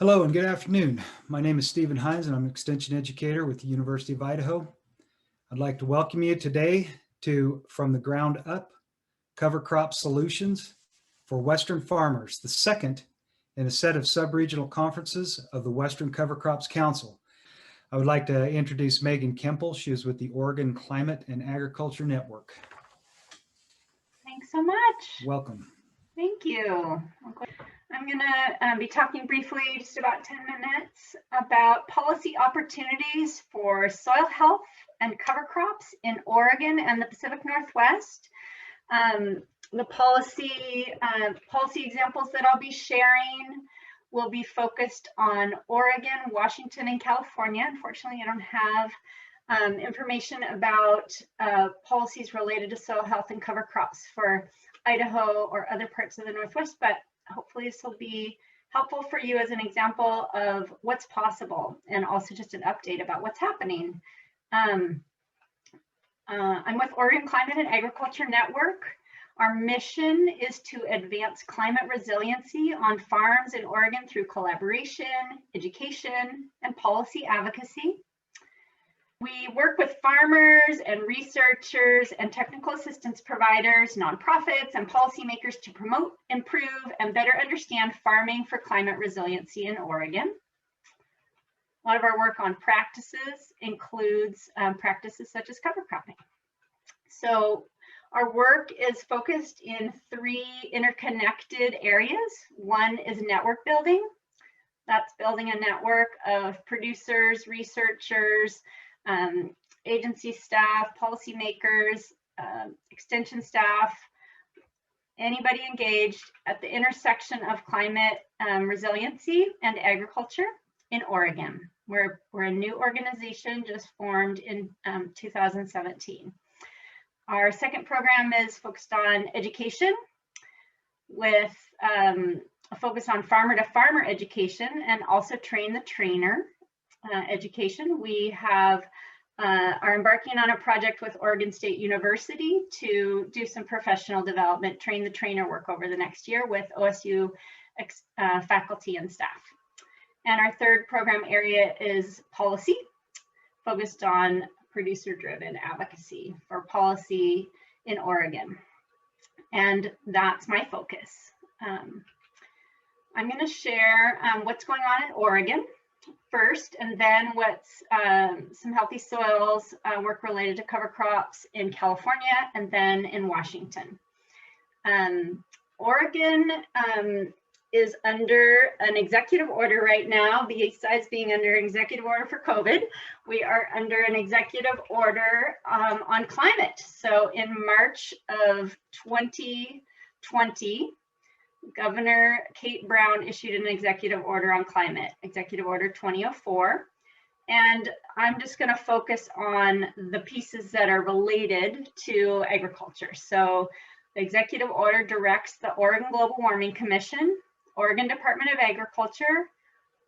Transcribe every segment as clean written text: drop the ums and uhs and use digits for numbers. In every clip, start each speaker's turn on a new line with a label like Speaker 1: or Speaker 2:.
Speaker 1: Hello and good afternoon. My name is Stephen Hines and I'm an extension educator with the University of Idaho. I'd like to welcome you today to From the Ground Up, Cover Crop Solutions for Western Farmers, the second in a set of sub-regional conferences of the Western Cover Crops Council. I would like to introduce Megan Kemple. She is with the Oregon Climate and Agriculture Network.
Speaker 2: Thanks so much.
Speaker 1: Welcome.
Speaker 2: Thank you. I'm going to be talking briefly, just about 10 minutes, about policy opportunities for soil health and cover crops in Oregon and the Pacific Northwest. The policy examples that I'll be sharing will be focused on Oregon, Washington, and California. Unfortunately, I don't have information about policies related to soil health and cover crops for Idaho or other parts of the Northwest, but hopefully this will be helpful for you as an example of what's possible and also just an update about what's happening. I'm with Oregon Climate and Agriculture Network. Our mission is to advance climate resiliency on farms in Oregon through collaboration, education, and policy advocacy. We work with farmers and researchers and technical assistance providers, nonprofits, and policymakers to promote, improve, and better understand farming for climate resiliency in Oregon. A lot of our work on practices includes practices such as cover cropping. So our work is focused in three interconnected areas. One is network building. That's building a network of producers, researchers, agency staff, policymakers, extension staff, anybody engaged at the intersection of climate resiliency and agriculture in Oregon. We're a new organization just formed in 2017. Our second program is focused on education with a focus on farmer-to-farmer education and also train the trainer education. We are embarking on a project with Oregon State University to do some professional development, train the trainer work over the next year with OSU faculty and staff. And our third program area is policy, focused on producer-driven advocacy for policy in Oregon. And that's my focus. I'm going to share what's going on in Oregon first, and then what's some healthy soils work related to cover crops in California, and then in Washington. Oregon is under an executive order right now. Besides being under an executive order for COVID, we are under an executive order on climate. So in March of 2020, Governor Kate Brown issued an executive order on climate, Executive Order 2004. And I'm just going to focus on the pieces that are related to agriculture. So the executive order directs the Oregon Global Warming Commission, Oregon Department of Agriculture,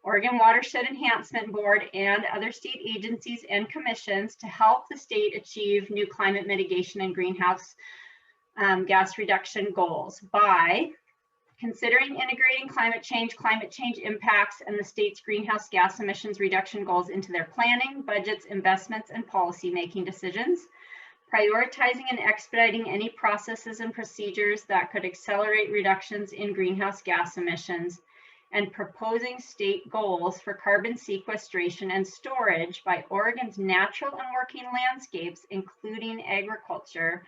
Speaker 2: Oregon Watershed Enhancement Board, and other state agencies and commissions to help the state achieve new climate mitigation and greenhouse gas reduction goals by considering integrating climate change impacts, and the state's greenhouse gas emissions reduction goals into their planning, budgets, investments, and policy-making decisions, prioritizing and expediting any processes and procedures that could accelerate reductions in greenhouse gas emissions, and proposing state goals for carbon sequestration and storage by Oregon's natural and working landscapes, including agriculture,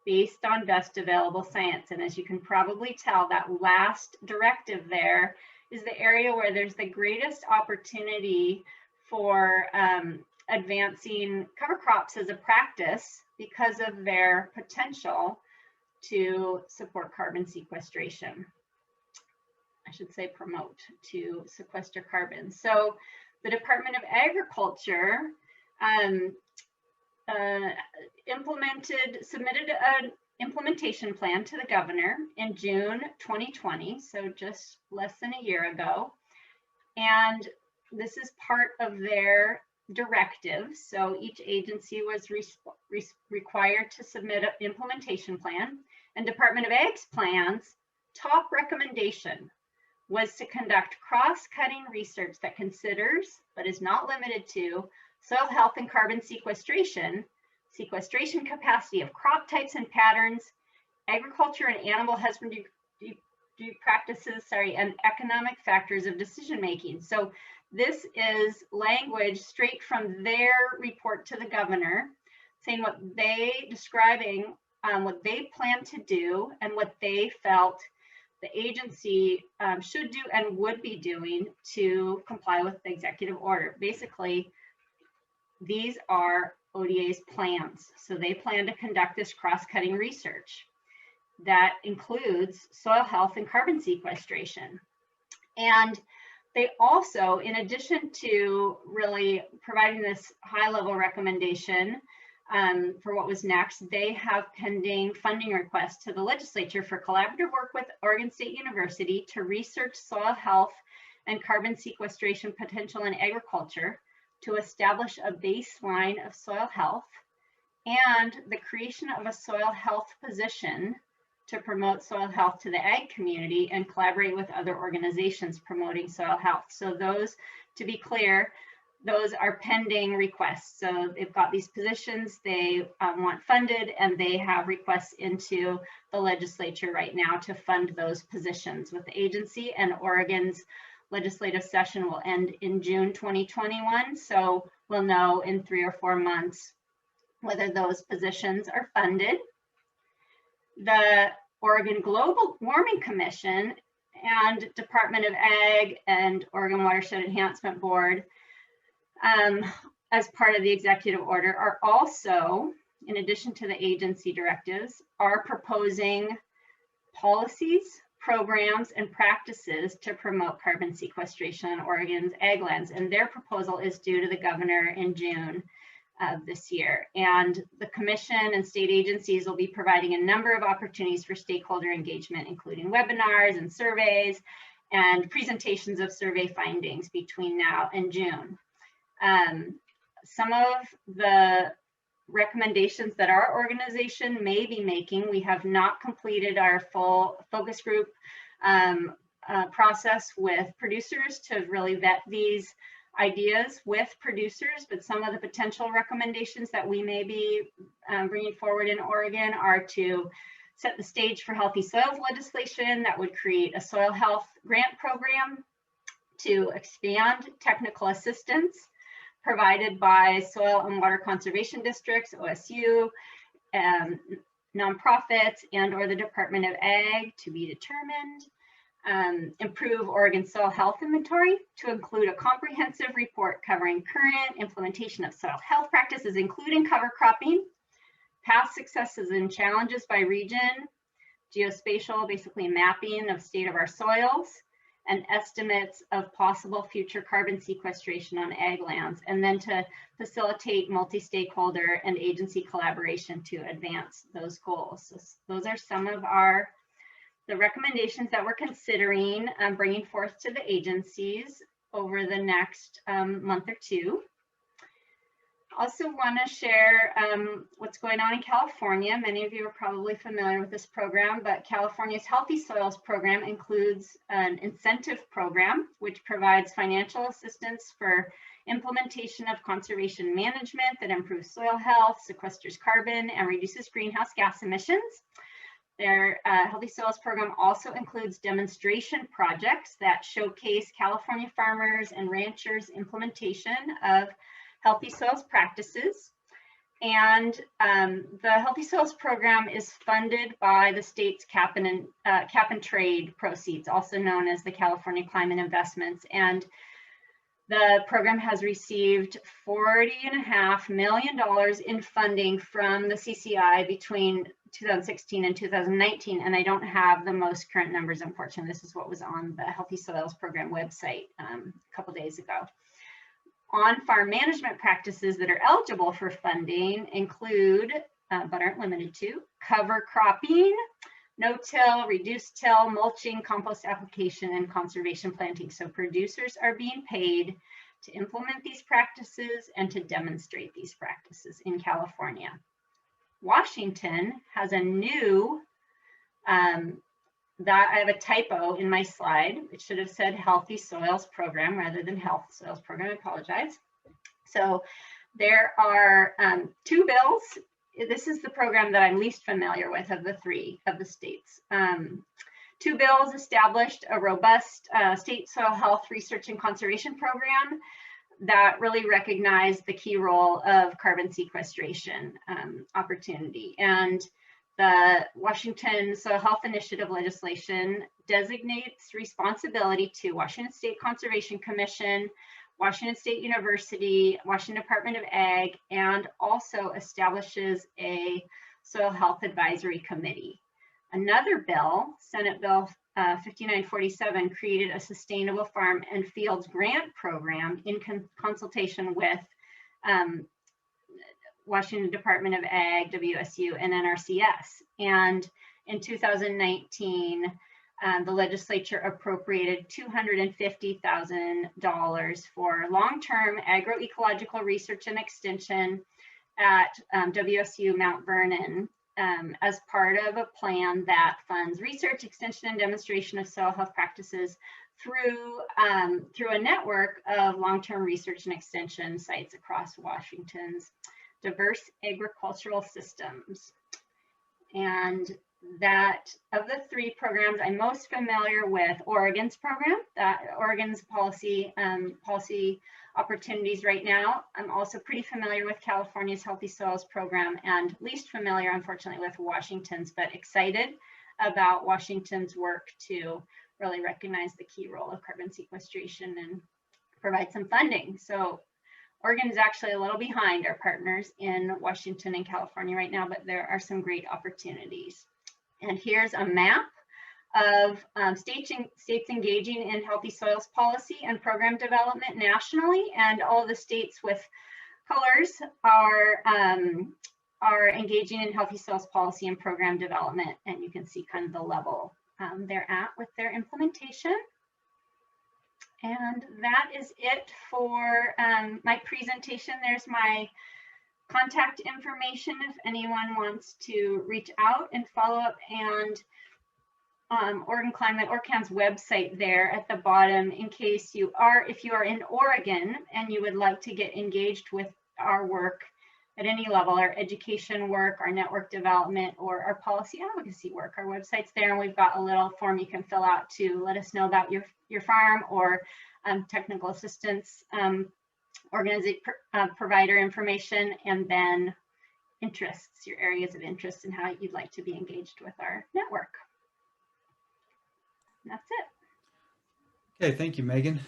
Speaker 2: based on best available science. And as you can probably tell, that last directive there is the area where there's the greatest opportunity for advancing cover crops as a practice because of their potential to support carbon sequestration. I should say promote to sequester carbon. So the Department of Agriculture submitted an implementation plan to the governor in June 2020, so just less than a year ago. And this is part of their directive. So each agency was required to submit an implementation plan, and Department of Ag's plan's top recommendation was to conduct cross-cutting research that considers, but is not limited to, soil health and carbon sequestration, sequestration capacity of crop types and patterns, agriculture and animal husbandry practices, and economic factors of decision making. So this is language straight from their report to the governor, saying what they describing what they plan to do and what they felt the agency should do and would be doing to comply with the executive order. Basically, these are ODA's plans. So they plan to conduct this cross-cutting research that includes soil health and carbon sequestration. And they also, in addition to really providing this high-level recommendation for what was next, they have pending funding requests to the legislature for collaborative work with Oregon State University to research soil health and carbon sequestration potential in agriculture, to establish a baseline of soil health, and the creation of a soil health position to promote soil health to the ag community and collaborate with other organizations promoting soil health. So those, to be clear, those are pending requests. So they've got these positions they want funded, and they have requests into the legislature right now to fund those positions with the agency. And Oregon's legislative session will end in June 2021. So we'll know in 3 or 4 months whether those positions are funded. The Oregon Global Warming Commission and Department of Ag and Oregon Watershed Enhancement Board, as part of the executive order, are also, in addition to the agency directives, are proposing policies, programs, and practices to promote carbon sequestration on Oregon's ag lands. And their proposal is due to the governor in June of this year. And the commission and state agencies will be providing a number of opportunities for stakeholder engagement, including webinars and surveys and presentations of survey findings between now and June. Some of the recommendations that our organization may be making, we have not completed our full focus group process with producers to really vet these ideas with producers, but some of the potential recommendations that we may be bringing forward in Oregon are to set the stage for healthy soils legislation that would create a soil health grant program, to expand technical assistance provided by soil and water conservation districts, OSU, nonprofits, and or the Department of Ag, to be determined. Improve Oregon soil health inventory to include a comprehensive report covering current implementation of soil health practices, including cover cropping, past successes and challenges by region, geospatial, basically mapping of state of our soils, and estimates of possible future carbon sequestration on ag lands, and then to facilitate multi-stakeholder and agency collaboration to advance those goals. So those are some of the recommendations that we're considering bringing forth to the agencies over the next month or two. Also want to share what's going on in California. Many of you are probably familiar with this program, but California's Healthy Soils program includes an incentive program which provides financial assistance for implementation of conservation management that improves soil health, sequesters carbon, and reduces greenhouse gas emissions. Their Healthy Soils program also includes demonstration projects that showcase California farmers and ranchers' implementation of healthy soils practices. And the Healthy Soils program is funded by the state's cap and trade proceeds, also known as the California Climate Investments. And the program has received $40.5 million in funding from the CCI between 2016 and 2019. And I don't have the most current numbers, unfortunately. This is what was on the Healthy Soils program website a couple days ago. On-farm management practices that are eligible for funding include, but aren't limited to, cover cropping, no-till, reduced till, mulching, compost application, and conservation planting. So producers are being paid to implement these practices and to demonstrate these practices in California. Washington has a new that I have a typo in my slide. It should have said Healthy Soils Program rather than Health Soils Program. I apologize. So there are 2 bills. This is the program that I'm least familiar with of the 3 of the states. 2 bills established a robust state soil health research and conservation program that really recognized the key role of carbon sequestration opportunity. And the Washington Soil Health Initiative legislation designates responsibility to Washington State Conservation Commission, Washington State University, Washington Department of Ag, and also establishes a Soil Health Advisory Committee. Another bill, Senate Bill 5947, created a Sustainable Farm and Fields Grant Program in consultation with Washington Department of Ag, WSU, and NRCS. And in 2019, the legislature appropriated $250,000 for long-term agroecological research and extension at WSU Mount Vernon as part of a plan that funds research, extension, and demonstration of soil health practices through a network of long-term research and extension sites across Washington's diverse agricultural systems. And that of the 3 programs, I'm most familiar with Oregon's program, Oregon's policy opportunities right now. I'm also pretty familiar with California's Healthy Soils program, and least familiar, unfortunately, with Washington's, but excited about Washington's work to really recognize the key role of carbon sequestration and provide some funding. So Oregon is actually a little behind our partners in Washington and California right now, but there are some great opportunities. And here's a map of states engaging in healthy soils policy and program development nationally, and all the states with colors are engaging in healthy soils policy and program development, and you can see kind of the level they're at with their implementation. And that is it for my presentation. There's my contact information if anyone wants to reach out and follow up, and Oregon Climate, ORCAN's website there at the bottom in case if you are in Oregon and you would like to get engaged with our work at any level, our education work, our network development, or our policy advocacy work. Our website's there, and we've got a little form you can fill out to let us know about your farm, or technical assistance, provider information, and then interests, your areas of interest, and how you'd like to be engaged with our network. And that's it.
Speaker 1: Okay, thank you, Megan.